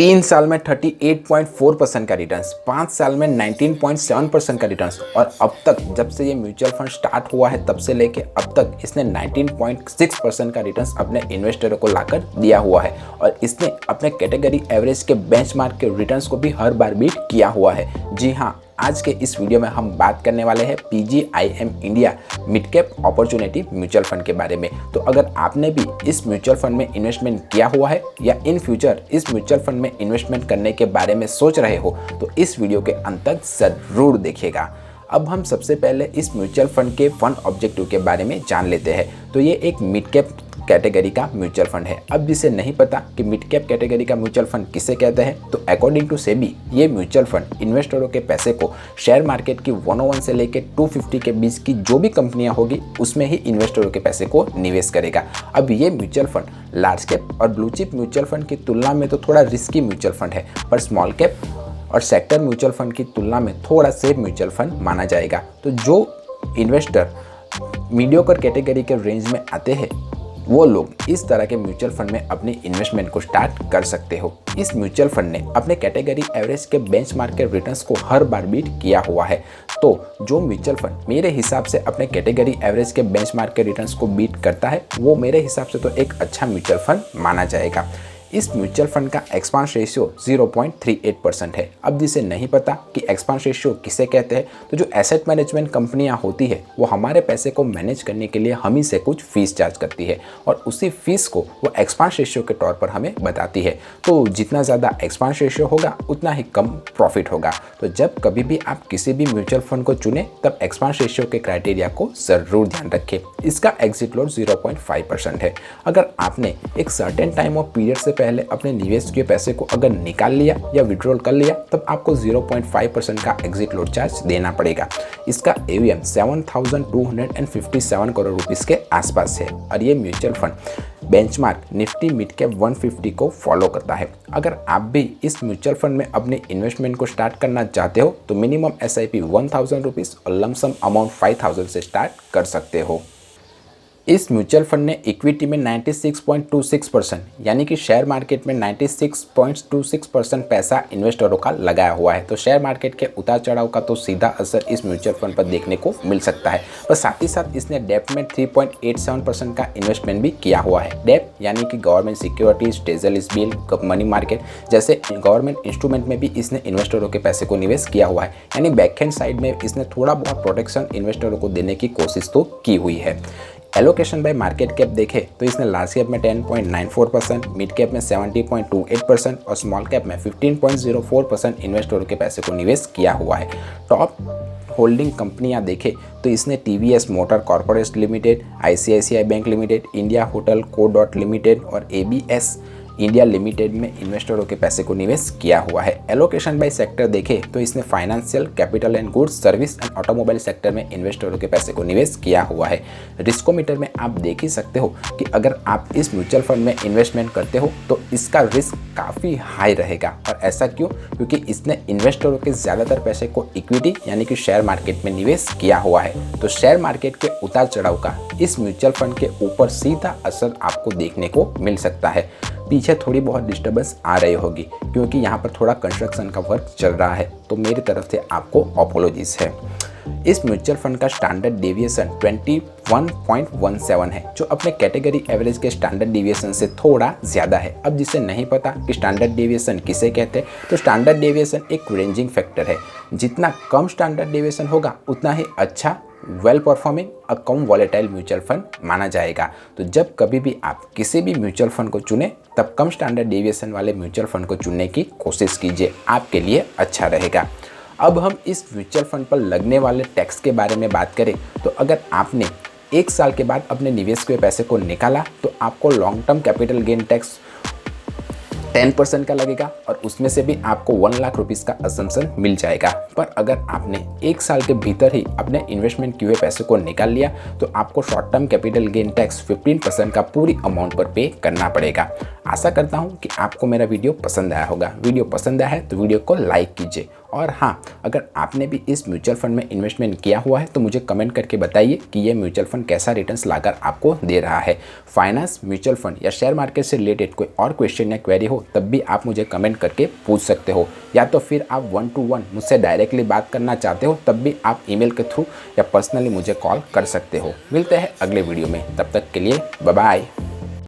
3 साल में 38.4% का रिटर्न्स, 5 साल में 19.7% का रिटर्न्स और अब तक जब से ये म्यूचुअल फंड स्टार्ट हुआ है तब से लेके अब तक इसने 19.6% का रिटर्न्स अपने इन्वेस्टरों को लाकर दिया हुआ है और इसने अपने कैटेगरी एवरेज के बेंचमार्क के रिटर्न्स को भी हर बार बीट किया हुआ है। जी हाँ, आज के इस वीडियो में हम बात करने वाले हैं PGIM India mid cap opportunity mutual fund के बारे में। तो अगर आपने भी इस म्यूचुअल फंड में इन्वेस्टमेंट किया हुआ है या इन फ्यूचर इस म्यूचुअल फंड में इन्वेस्टमेंट करने के बारे में सोच रहे हो तो इस वीडियो के अंत तक जरूर देखिएगा। अब हम सबसे पहले इस म्यूचुअल फंड के फंड ऑब्जेक्टिव के बारे में जान लेते हैं। तो ये एक मिड कैप कैटेगरी का म्यूचुअल फंड है। अब जिसे नहीं पता कि मिड कैप कैटेगरी का म्यूचुअल फंड किसे कहते हैं तो अकॉर्डिंग टू सेबी ये म्यूचुअल फंड इन्वेस्टरों के पैसे को शेयर मार्केट की 101 से लेकर 250 के बीच की जो भी कंपनियां होगी उसमें ही इन्वेस्टरों के पैसे को निवेश करेगा। अब ये म्यूचुअल फंड लार्ज कैप और ब्लू चिप म्यूचुअल फंड की तुलना में तो थोड़ा रिस्की म्यूचुअल फंड है, पर स्मॉल कैप और सेक्टर म्यूचुअल फंड की तुलना में थोड़ा सेफ म्यूचुअल फंड माना जाएगा। तो जो इन्वेस्टर मीडियोकर कैटेगरी के रेंज में आते हैं वो लोग इस तरह के म्यूचुअल फंड में अपनी इन्वेस्टमेंट को स्टार्ट कर सकते हो। इस म्यूचुअल फंड ने अपने कैटेगरी एवरेज के बेंचमार्क के रिटर्न्स को हर बार बीट किया हुआ है। तो जो म्यूचुअल फंड मेरे हिसाब से अपने कैटेगरी एवरेज के बेंचमार्क के रिटर्न्स को बीट करता है वो मेरे हिसाब से तो एक अच्छा म्यूचुअल फंड माना जाएगा। इस म्यूचुअल फंड का एक्सपांस रेशियो 0.38% है। अब जिसे नहीं पता कि एक्सपांस रेशियो किसे कहते हैं तो जो एसेट मैनेजमेंट कंपनियां होती है वो हमारे पैसे को मैनेज करने के लिए हम ही से कुछ फीस चार्ज करती है और उसी फीस को वो एक्सपांस रेशियो के तौर पर हमें बताती है। तो जितना ज़्यादा एक्सपांस रेशियो होगा उतना ही कम प्रॉफिट होगा। तो जब कभी भी आप किसी भी म्यूचुअल फंड को चुने तब एक्सपांस रेशियो के क्राइटेरिया को ज़रूर ध्यान रखें। इसका एग्जिट लोड 0.5% है। अगर आपने एक सर्टेन टाइम ऑफ पीरियड से पहले अपने निवेश के पैसे को अगर निकाल लिया या विड्रॉल कर लिया तब आपको 0.5% का एग्जिट लोड चार्ज देना पड़ेगा। इसका AUM 7,257 करोड़ रुपीस के आसपास है और ये mutual fund benchmark Nifty mid cap 150 को फॉलो करता है। अगर आप भी इस म्यूचुअल फंड में अपने इन्वेस्टमेंट को स्टार्ट करना चाहते हो तो मिनिमम SIP 1,000 रुपीज़ और लमसम अमाउंट 5,000 से स्टार्ट कर सकते हो। इस म्यूचुअल फंड ने इक्विटी में 96.26% यानी कि शेयर मार्केट में 96.26% पैसा इन्वेस्टरों का लगाया हुआ है। तो शेयर मार्केट के उतार चढ़ाव का तो सीधा असर इस म्यूचुअल फंड पर देखने को मिल सकता है। पर साथ ही साथ इसने डेप्ट में 3.87% का इन्वेस्टमेंट भी किया हुआ है। डेप्ट यानी कि government securities, treasuries bill, money market जैसे गवर्नमेंट इंस्ट्रूमेंट में भी इसने इन्वेस्टरों के पैसे को निवेश किया हुआ है। यानी बैकहैंड साइड में इसने थोड़ा बहुत प्रोटेक्शन इन्वेस्टरों को देने की कोशिश तो की हुई है। एलोकेशन बाय मार्केट कैप देखें तो इसने लार्ज कैप में 10.94%, मिड कैप में 70.28% और स्मॉल कैप में 15.04% इन्वेस्टरों के पैसे को निवेश किया हुआ है। टॉप होल्डिंग कंपनियां देखें तो इसने TVS motor corporate limited, ICICI bank limited, India hotel co dot limited और ABS इंडिया लिमिटेड में इन्वेस्टरों के पैसे को निवेश किया हुआ है। एलोकेशन बाय सेक्टर देखें तो इसने financial, capital and goods, service and automobile sector में इन्वेस्टरों के पैसे को निवेश किया हुआ है। रिस्कोमीटर में आप देख ही सकते हो कि अगर आप इस म्यूचुअल फंड में इन्वेस्टमेंट करते हो तो इसका रिस्क काफ़ी हाई रहेगा। और ऐसा क्यों? क्योंकि इसने इन्वेस्टरों के ज़्यादातर पैसे को इक्विटी यानी कि शेयर मार्केट में निवेश किया हुआ है। तो शेयर मार्केट के उतार चढ़ाव का इस म्यूचुअल फंड के ऊपर सीधा असर आपको देखने को मिल सकता है। पीछे थोड़ी बहुत डिस्टर्बेंस आ रही होगी क्योंकि यहाँ पर थोड़ा कंस्ट्रक्शन का वर्क चल रहा है, तो मेरी तरफ से आपको अपोलॉजीज है। इस म्यूचुअल फंड का स्टैंडर्ड डेविएशन 21.17 है जो अपने कैटेगरी एवरेज के स्टैंडर्ड डेविएशन से थोड़ा ज़्यादा है। अब जिसे नहीं पता कि स्टैंडर्ड डेविएशन किसे कहते हैं तो स्टैंडर्ड डेविएशन एक रेंजिंग फैक्टर है। जितना कम स्टैंडर्ड डेविएशन होगा उतना ही अच्छा, वेल परफॉर्मिंग और कम वॉलेटाइल म्यूचुअल फंड माना जाएगा। तो जब कभी भी आप किसी भी म्यूचुअल फंड को चुने तब कम स्टैंडर्ड डेविएशन वाले म्यूचुअल फंड को चुनने की कोशिश कीजिए, आपके लिए अच्छा रहेगा। अब हम इस म्यूचुअल फंड पर लगने वाले टैक्स के बारे में बात करें तो अगर आपने 1 साल के बाद अपने निवेश के पैसे को निकाला तो आपको long term capital gain tax 10% का लगेगा और उसमें से भी आपको 1 लाख रुपीज़ का असम्पशन मिल जाएगा। पर अगर आपने 1 साल के भीतर ही अपने इन्वेस्टमेंट किए हुए पैसे को निकाल लिया तो आपको short term capital gain tax 15% का पूरी अमाउंट पर पे करना पड़ेगा। आशा करता हूँ कि आपको मेरा वीडियो पसंद आया होगा। वीडियो पसंद आया है तो वीडियो को लाइक कीजिए और हाँ, अगर आपने भी इस म्यूचुअल फंड में इन्वेस्टमेंट किया हुआ है तो मुझे कमेंट करके बताइए कि ये म्यूचुअल फंड कैसा रिटर्न्स लाकर आपको दे रहा है। फाइनेंस, म्यूचुअल फंड या शेयर मार्केट से रिलेटेड कोई और क्वेश्चन या क्वेरी हो हो तब भी आप मुझे कमेंट करके पूछ सकते हो, या तो फिर आप 1 to 1 मुझसे डायरेक्टली बात करना चाहते हो तब भी आप ईमेल के थ्रू या पर्सनली मुझे कॉल कर सकते हो। मिलते हैं अगले वीडियो में, तब तक के लिए बाय बाय।